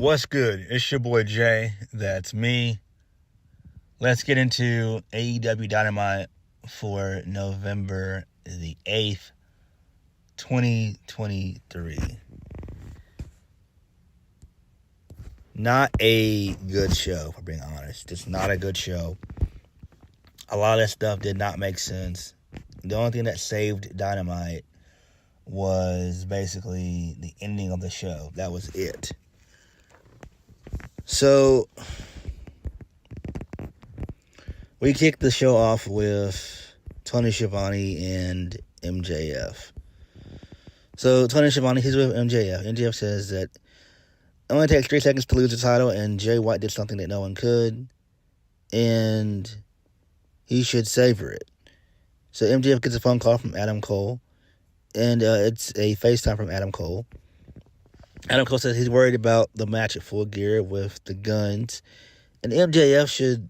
What's good? It's your boy Jay. That's me. Let's get into AEW Dynamite for November the 8th, 2023. Not a good show, for being honest. It's not a good show. A lot of that stuff did not make sense. The only thing that saved Dynamite was basically the ending of the show. That was it. So, we kicked the show off with Tony Schiavone and MJF. So, Tony Schiavone, he's with MJF. MJF says that it only takes 3 seconds to lose the title, and Jay White did something that no one could, and he should savor it. So, MJF gets a phone call from Adam Cole, and it's a FaceTime from Adam Cole. Adam Cole says he's worried about the match at Full Gear with the Guns, and MJF should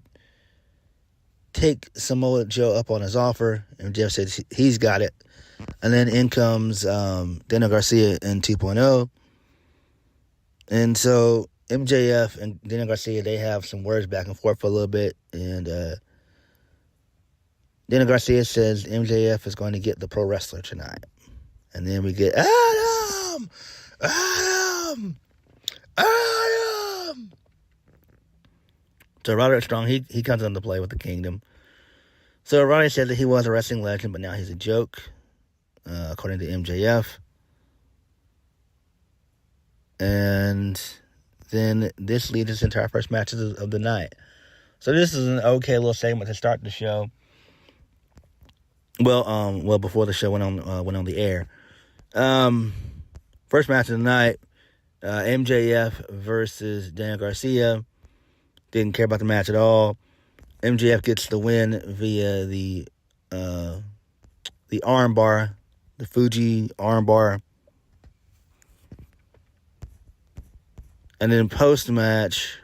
take Samoa Joe up on his offer. MJF says he's got it. And then in comes Daniel Garcia in 2.0. And so MJF and Daniel Garcia, they have some words back and forth for a little bit. And Daniel Garcia says MJF is going to get the pro wrestler tonight. And then we get Adam! So Roderick Strong, he comes into play with the Kingdom. So Roddy said that he was a wrestling legend, but now he's a joke, according to MJF. And then this leads us into our first matches of the night. So this is an okay little segment to start the show. Well, before the show went on the air. First match of the night, MJF versus Daniel Garcia. Didn't care about the match at all. MJF gets the win via the armbar, the Fuji armbar. And then post-match,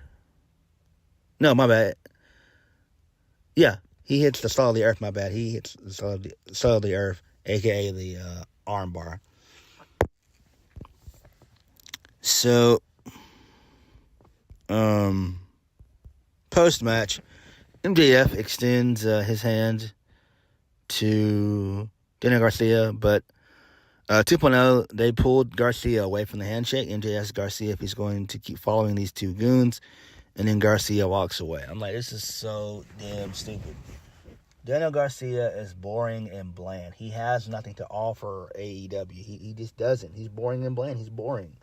no, my bad. Yeah, he hits the Salt of the Earth, my bad. He hits the Salt of the Earth, a.k.a. the armbar. So, post-match, MJF extends his hand to Daniel Garcia, but 2.0, they pulled Garcia away from the handshake. MJF asked Garcia if he's going to keep following these two goons, and then Garcia walks away. I'm like, this is so damn stupid. Daniel Garcia is boring and bland. He has nothing to offer AEW. He just doesn't. He's boring and bland. He's boring.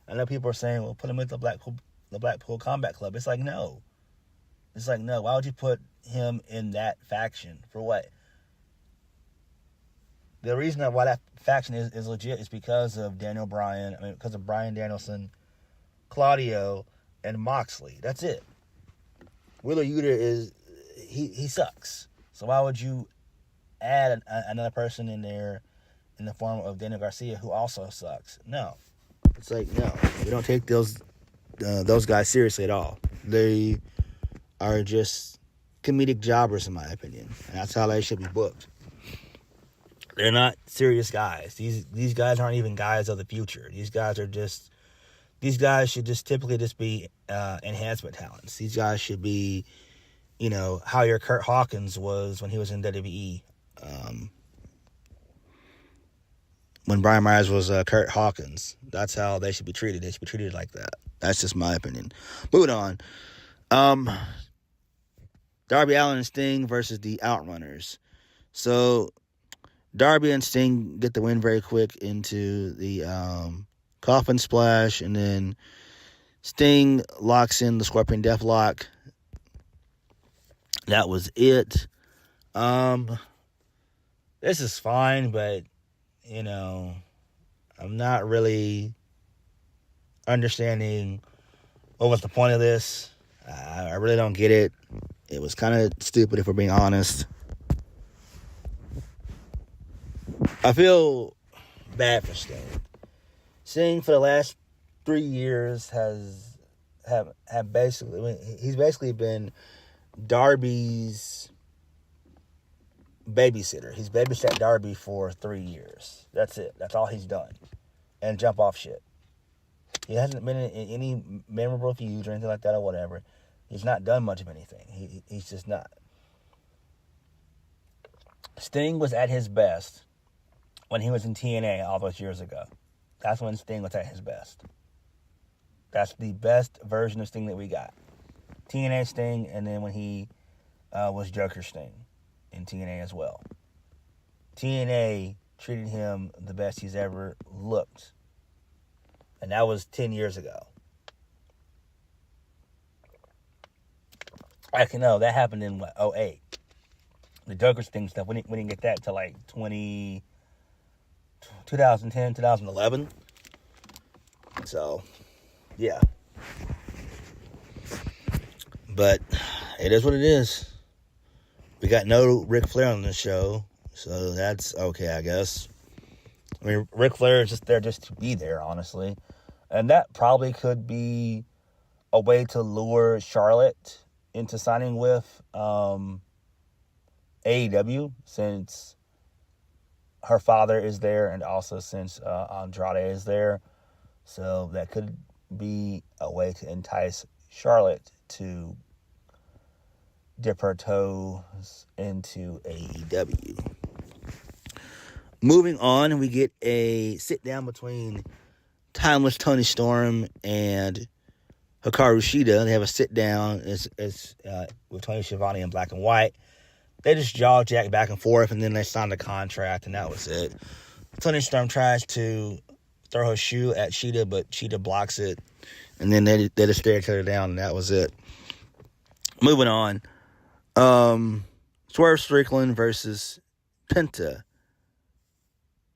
I know people are saying, well, put him with the Blackpool Combat Club. It's like, no. It's like, no. Why would you put him in that faction? For what? The reason why that faction is legit is because of Daniel Bryan. I mean, because of Bryan Danielson, Claudio, and Moxley. That's it. Wheeler Yuta he sucks. So why would you add another person in there in the form of Daniel Garcia who also sucks? No. It's like, no, we don't take those guys seriously at all. They are just comedic jobbers, in my opinion. And that's how they should be booked. They're not serious guys. These guys aren't even guys of the future. These guys should just typically just be enhancement talents. These guys should be, how your Kurt Hawkins was when he was in WWE. When Brian Myers was Kurt Hawkins. That's how they should be treated. They should be treated like that. That's just my opinion. Moving on. Darby Allin and Sting versus the Outrunners. So, Darby and Sting get the win very quick into the coffin splash, and then Sting locks in the Scorpion Deathlock. That was it. This is fine, but I'm not really understanding what was the point of this. I really don't get it. It was kind of stupid, if we're being honest. I feel bad for Sting. Sting for the last 3 years have basically, he's basically been Darby's babysitter. He's babysat Darby for 3 years. That's it. That's all he's done. And jump off shit. He hasn't been in any memorable feuds or anything like that or whatever. He's not done much of anything. He's just not. Sting was at his best when he was in TNA all those years ago. That's when Sting was at his best. That's the best version of Sting that we got. TNA Sting, and then when he was Joker Sting in TNA as well. TNA treated him the best he's ever looked. And that was 10 years ago. Actually, no, that happened in, 2008. The Joker Sting stuff, we didn't get that until like 2010, 2011. So, yeah. But it is what it is. We got no Ric Flair on the show, so that's okay, I guess. I mean, Ric Flair is just there just to be there, honestly. And that probably could be a way to lure Charlotte into signing with AEW, since her father is there, and also since Andrade is there. So that could be a way to entice Charlotte to dip her toes into AEW. Moving on, we get a sit-down between Timeless Toni Storm and Hikaru Shida. They have a sit-down with Tony Schiavone in black and white. They just jaw-jack back and forth, and then they signed the contract, and that was it. Toni Storm tries to throw her shoe at Shida, but Shida blocks it, and then they just stare each other down, and that was it. Moving on. Swerve Strickland versus Penta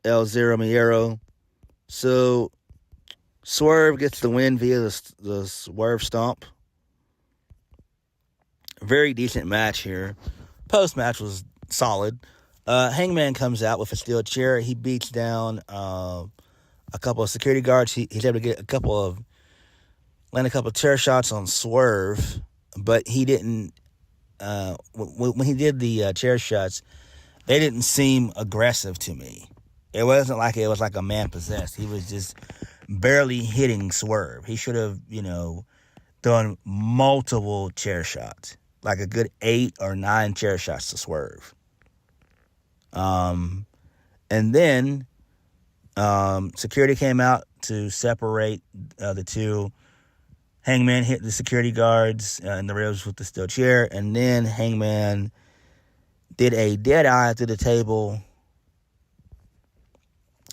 El Zero Miedo. So Swerve gets the win via the Swerve Stomp. Very decent match here. Post-match was solid. Hangman comes out with a steel chair. He beats down a couple of security guards. He's able to get land a couple of chair shots on Swerve, but he didn't. When he did the chair shots, they didn't seem aggressive to me. It wasn't like it was like a man possessed. He was just barely hitting Swerve. He should have, done multiple chair shots, like a good 8 or 9 chair shots to Swerve. And then security came out to separate the two. Hangman hit the security guards in the ribs with the steel chair, and then Hangman did a dead eye through the table.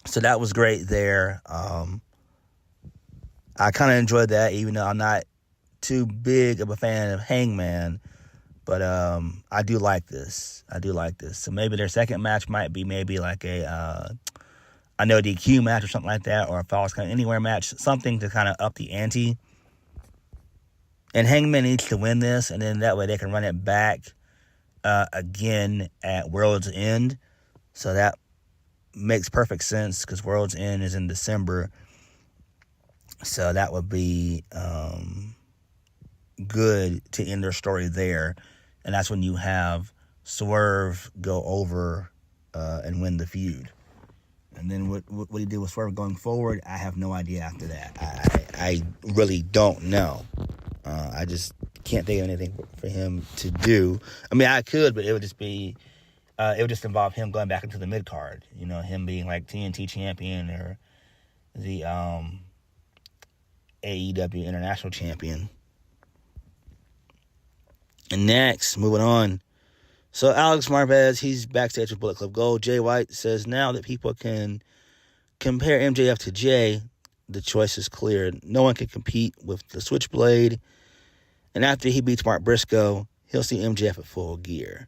So that was great there. I kind of enjoyed that, even though I'm not too big of a fan of Hangman. But I do like this. So maybe their second match might be maybe like a no DQ match or something like that, or a Falls Count Anywhere match, something to kind of up the ante. And Hangman needs to win this, and then that way they can run it back again at World's End. So that makes perfect sense, because World's End is in December. So that would be good to end their story there. And that's when you have Swerve go over and win the feud. And then what he did with Swerve going forward, I have no idea after that. I really don't know. I just can't think of anything for him to do. I mean, I could, but it would just be, it would just involve him going back into the mid card. Him being like TNT champion or the AEW International champion. And next, moving on. So Alex Marvez, he's backstage with Bullet Club Gold. Jay White says now that people can compare MJF to Jay, the choice is clear. No one can compete with the Switchblade. And after he beats Mark Briscoe, he'll see MJF at Full Gear.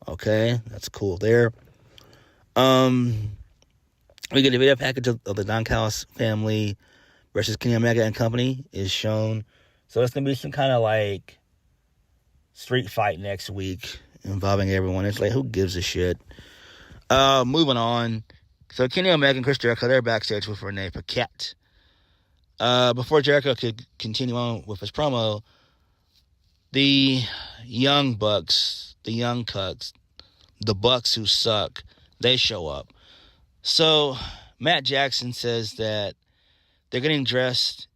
Okay, that's cool there. We get a video package of the Don Callis family versus Kenny Omega and Company is shown. So it's going to be some kind of like street fight next week involving everyone. It's like, who gives a shit? Moving on. So Kenny Omega and Chris Jericho, they're backstage with Renee Paquette. Before Jericho could continue on with his promo, the Young Bucks, the Young Cucks, the Bucks who suck, they show up. So Matt Jackson says that they're getting dressed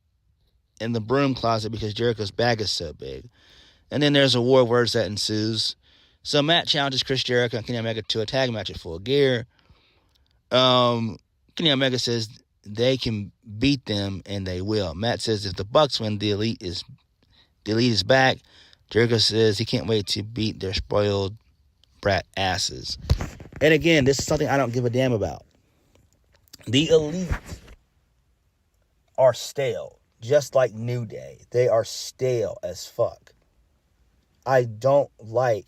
in the broom closet because Jericho's bag is so big. And then there's a war of words that ensues. So Matt challenges Chris Jericho and Kenny Omega to a tag match at Full Gear. Kenny Omega says they can beat them, and they will. Matt says if the Bucks win, the Elite is back. Jericho says he can't wait to beat their spoiled brat asses. And again, this is something I don't give a damn about. The Elite are stale, just like New Day. They are stale as fuck. I don't like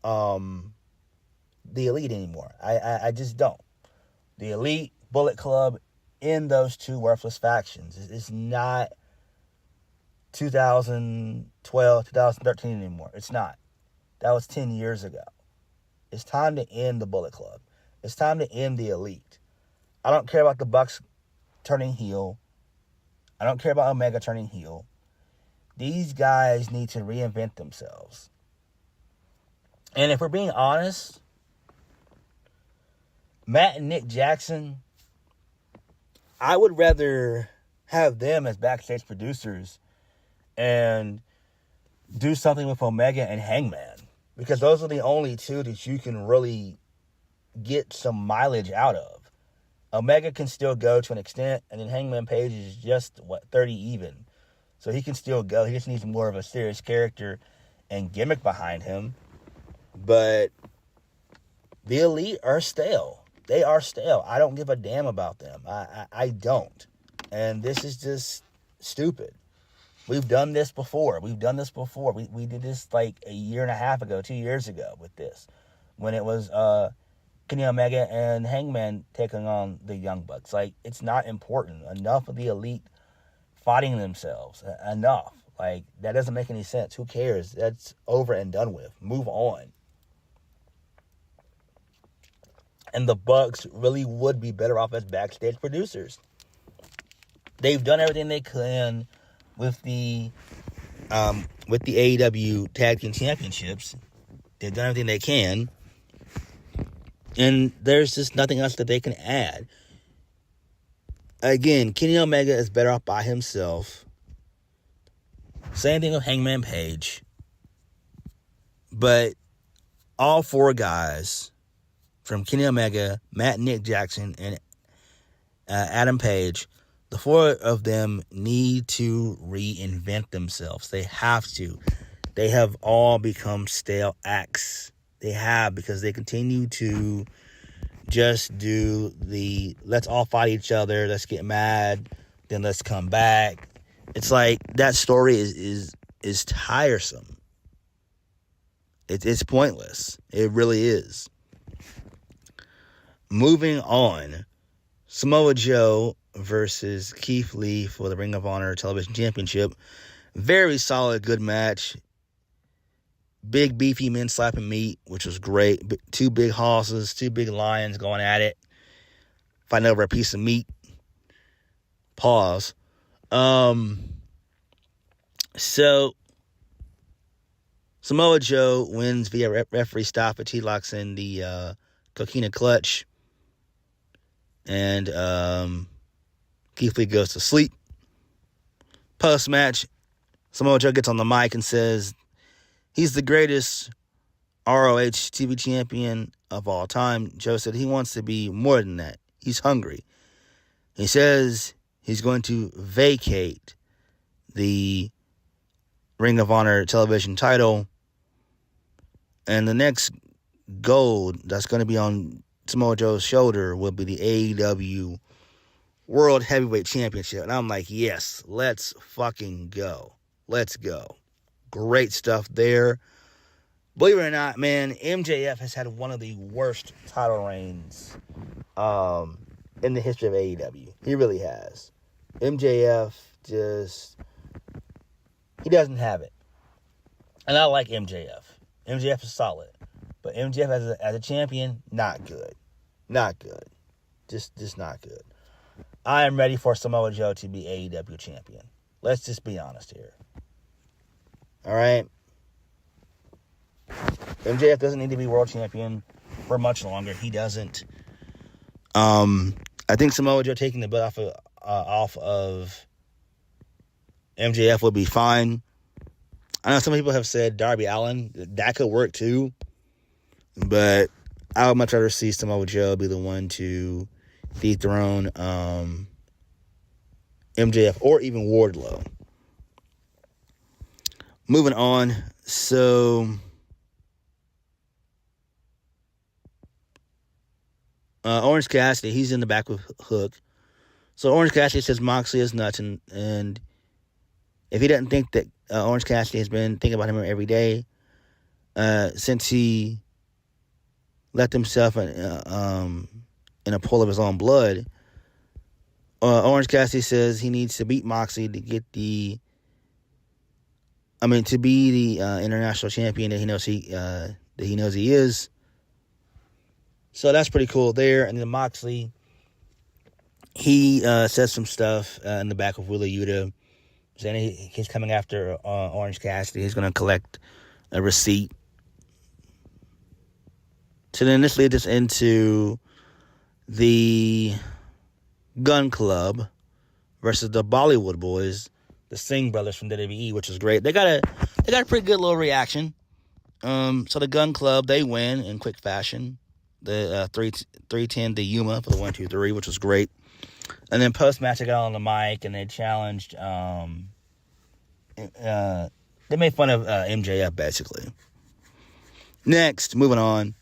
the Elite anymore. I just don't. The Elite, Bullet Club, in those two worthless factions. It's not 2012, 2013 anymore. It's not. That was 10 years ago. It's time to end the Bullet Club. It's time to end the Elite. I don't care about the Bucks turning heel. I don't care about Omega turning heel. These guys need to reinvent themselves. And if we're being honest, Matt and Nick Jackson, I would rather have them as backstage producers and do something with Omega and Hangman. Because those are the only two that you can really get some mileage out of. Omega can still go to an extent, and then Hangman Page is just, 30 even. So he can still go. He just needs more of a serious character and gimmick behind him. But the Elite are stale. They are stale. I don't give a damn about them. I don't. And this is just stupid. We've done this before. We did this like a year and a half ago, 2 years ago with this. When it was Kenny Omega and Hangman taking on the Young Bucks. Like, it's not important. Enough of the Elite fighting themselves. Enough. Like, that doesn't make any sense. Who cares? That's over and done with. Move on. And the Bucks really would be better off as backstage producers. They've done everything they can with the AEW Tag Team Championships. They've done everything they can. And there's just nothing else that they can add. Again, Kenny Omega is better off by himself. Same thing with Hangman Page. But all four guys, from Kenny Omega, Matt and Nick Jackson, and Adam Page, the four of them need to reinvent themselves. They have to. They have all become stale acts. They have, because they continue to just do the let's all fight each other, let's get mad, then let's come back. It's like that story is tiresome. It's pointless. It really is. Moving on, Samoa Joe versus Keith Lee for the Ring of Honor Television Championship. Very solid, good match. Big, beefy men slapping meat, which was great. Two big hosses, two big lions going at it. Fighting over a piece of meat. Pause. So, Samoa Joe wins via referee stoppage. He locks in the Coquina Clutch. And Keith Lee goes to sleep. Post-match, Samoa Joe gets on the mic and says he's the greatest ROH TV champion of all time. Joe said he wants to be more than that. He's hungry. He says he's going to vacate the Ring of Honor television title. And the next gold that's going to be on Samoa Joe's shoulder will be the AEW World Heavyweight Championship. And I'm like, yes, let's fucking go. Let's go. Great stuff there. Believe it or not, man, MJF has had one of the worst title reigns in the history of AEW. He really has. MJF just, he doesn't have it. And I like MJF. MJF is solid. But MJF as a champion, not good. Not good. Just not good. I am ready for Samoa Joe to be AEW champion. Let's just be honest here. All right? MJF doesn't need to be world champion for much longer. He doesn't. I think Samoa Joe taking the belt off of MJF would be fine. I know some people have said Darby Allin. That could work too. But I would much rather see Samoa Joe be the one to dethrone MJF or even Wardlow. Moving on. So Orange Cassidy, he's in the back with Hook. So Orange Cassidy says Moxley is nuts, and if he doesn't think that Orange Cassidy has been thinking about him every day since he left himself in a pool of his own blood, Orange Cassidy says he needs to beat Moxley to get to be the international champion that he knows he is. So that's pretty cool there. And then Moxley, he says some stuff in the back of Wheeler Yuta, saying he's coming after Orange Cassidy. He's going to collect a receipt. So then this leads us into the Gun Club versus the Bollywood Boys, the Singh brothers from WWE, which is great. They got a pretty good little reaction. So the Gun Club, they win in quick fashion. The 310 the Yuma for the 1-2-3, which was great. And then post match, they got on the mic and they challenged. They made fun of MJF basically. Next, moving on.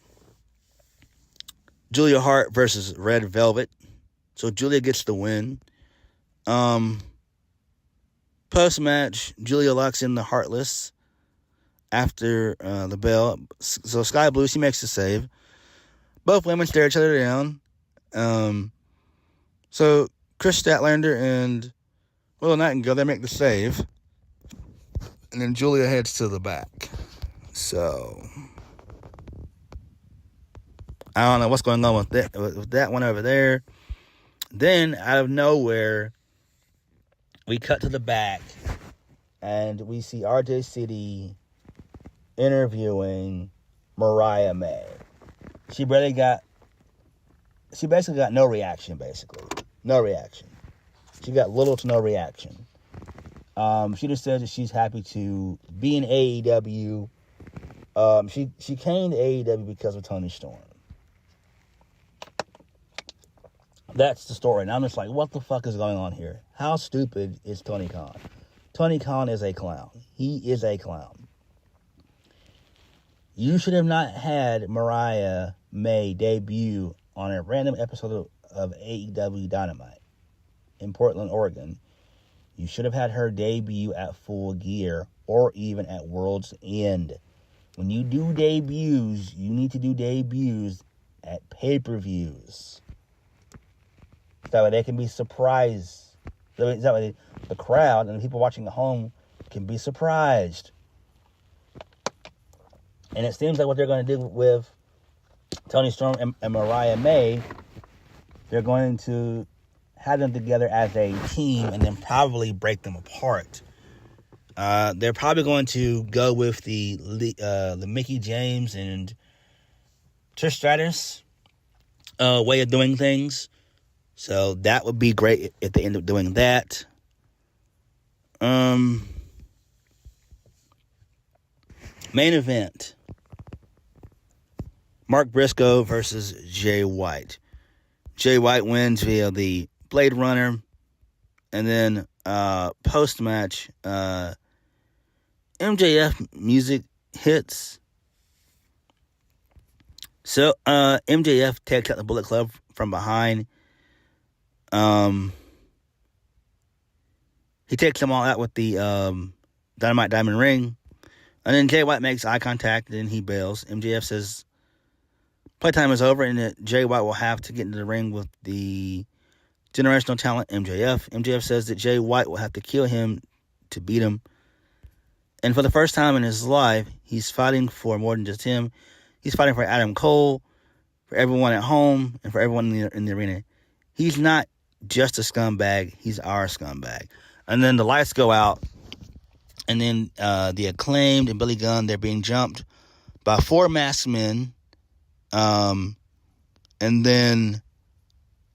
Julia Hart versus Red Velvet. So Julia gets the win. Post match, Julia locks in the Heartless after the bell. So Sky Blue, she makes the save. Both women stare each other down. So Chris Statlander and Willow Nightingale, they make the save. And then Julia heads to the back. So I don't know what's going on with that one over there. Then, out of nowhere, we cut to the back, and we see RJ City interviewing Mariah May. She basically got no reaction, basically. No reaction. She got little to no reaction. She just said that she's happy to be in AEW. She came to AEW because of Tony Storm. That's the story. And I'm just like, what the fuck is going on here? How stupid is Tony Khan? Tony Khan is a clown. He is a clown. You should have not had Mariah May debut on a random episode of AEW Dynamite in Portland, Oregon. You should have had her debut at Full Gear or even at World's End. When you do debuts, you need to do debuts at pay-per-views. That way they can be surprised. That way the crowd and the people watching at home can be surprised. And it seems like what they're going to do with Tony Storm and Mariah May, they're going to have them together as a team and then probably break them apart. They're probably going to go with the Mickie James and Trish Stratus way of doing things. So that would be great if they end up doing that. Main event. Mark Briscoe versus Jay White. Jay White wins via the Blade Runner. And then post-match, MJF music hits. So MJF takes out the Bullet Club from behind. He takes them all out with the Dynamite Diamond Ring. And then Jay White makes eye contact, and then he bails. MJF says playtime is over, and that Jay White will have to get into the ring with the generational talent, MJF. MJF says that Jay White will have to kill him to beat him. And for the first time in his life, he's fighting for more than just him. He's fighting for Adam Cole, for everyone at home, and for everyone in the arena. He's not just a scumbag. He's our scumbag. And then the lights go out. And then the Acclaimed and Billy Gunn, they're being jumped by 4 masked men. And then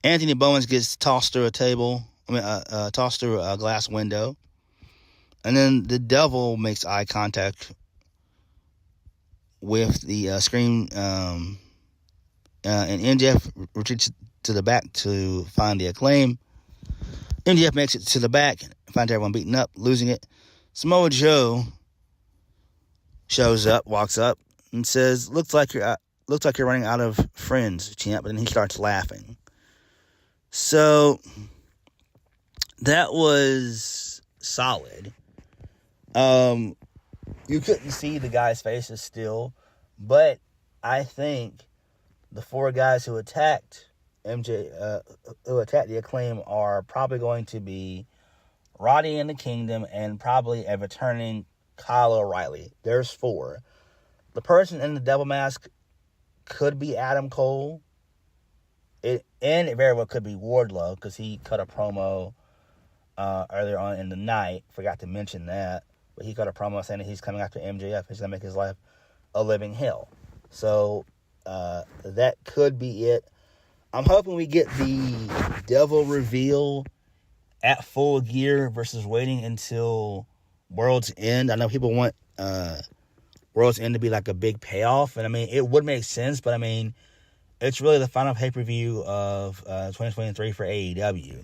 Anthony Bowens gets tossed through a table. Tossed through a glass window. And then the Devil makes eye contact with the screen, and MJF retreats to the back to find the Acclaim. MJF makes it to the back, finds everyone beaten up, losing it. Samoa Joe shows up, walks up, and says, "Looks like you're running out of friends, champ." And then he starts laughing. So that was solid. You couldn't see the guys' faces still, but I think the 4 guys who attacked who attacked the Acclaim are probably going to be Roddy and the Kingdom, and probably a returning Kyle O'Reilly. There's 4. The person in the devil mask could be Adam Cole. It very well could be Wardlow, because he cut a promo earlier on in the night. Forgot to mention that. But he cut a promo saying that he's coming after MJF. He's going to make his life a living hell. So that could be it. I'm hoping we get the devil reveal at Full Gear versus waiting until World's End. I know people want World's End to be like a big payoff. And I mean, it would make sense. But I mean, it's really the final pay-per-view of 2023 for AEW.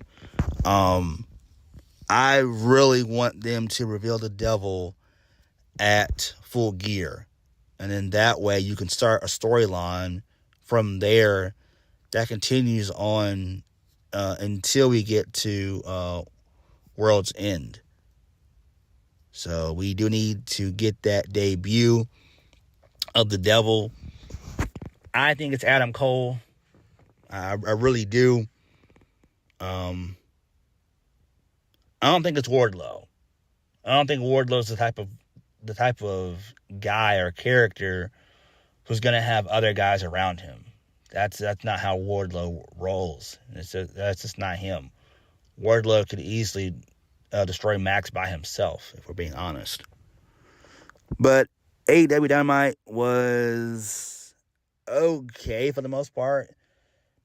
I really want them to reveal the devil at Full Gear. And then that way you can start a storyline from there that continues on until we get to World's End. So we do need to get that debut of the devil. I think it's Adam Cole. I really do. I don't think it's Wardlow. I don't think Wardlow's the type of guy or character who's going to have other guys around him. That's not how Wardlow rolls. That's just not him. Wardlow could easily destroy Max by himself, if we're being honest. But AEW Dynamite was okay for the most part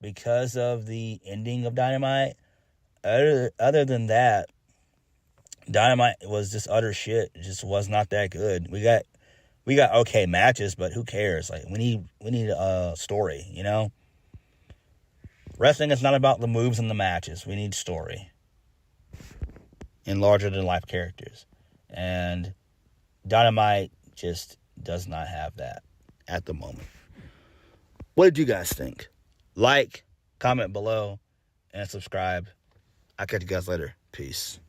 because of the ending of Dynamite. Other than that, Dynamite was just utter shit. It just was not that good. We got okay matches, but who cares? Like, we need a story, you know? Wrestling is not about the moves and the matches. We need story and larger than life characters. And Dynamite just does not have that at the moment. What did you guys think? Like, comment below, and subscribe. I'll catch you guys later. Peace.